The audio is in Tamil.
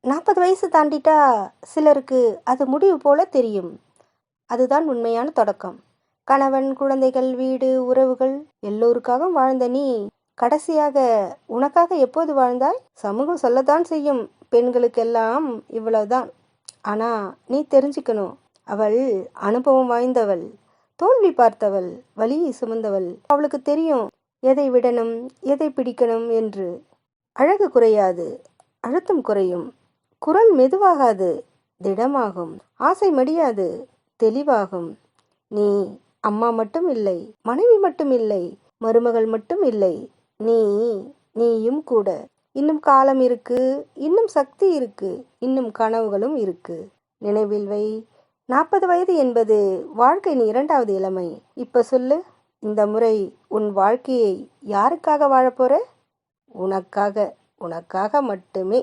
40 வயசு தாண்டிட்டா சிலருக்கு அது முடிவு போல தெரியும். அதுதான் உண்மையான தொடக்கம். கணவன், குழந்தைகள், வீடு, உறவுகள் எல்லோருக்காகவும் வாழ்ந்த நீ கடைசியாக உனக்காக எப்போது வாழ்ந்தாய்? சமூகம் சொல்லத்தான் செய்யும், பெண்களுக்கெல்லாம் இவ்வளவுதான். ஆனா நீ தெரிஞ்சுக்கணும், அவள் அனுபவம் வாய்ந்தவள், தோல்வி பார்த்தவள், வலியை சுமந்தவள். அவளுக்கு தெரியும் எதை விடணும், எதை பிடிக்கணும் என்று. அழகு குறையாது, அழுத்தம் குறையும். குரல் மெதுவாகாது, திடமாகும். ஆசை மடியாது, தெளிவாகும். நீ அம்மா மட்டும் இல்லை, மனைவி மட்டும் இல்லை, மருமகள் மட்டும் இல்லை, நீயும் கூட. இன்னும் காலம் இருக்கு, இன்னும் சக்தி இருக்கு, இன்னும் கனவுகளும் இருக்கு. நினைவில் வை, 40 வயது என்பது வாழ்க்கையின் 2வது இளமை. இப்ப சொல்லு, இந்த முறை உன் வாழ்க்கையை யாருக்காக வாழப்போற? உனக்காக, உனக்காக மட்டுமே.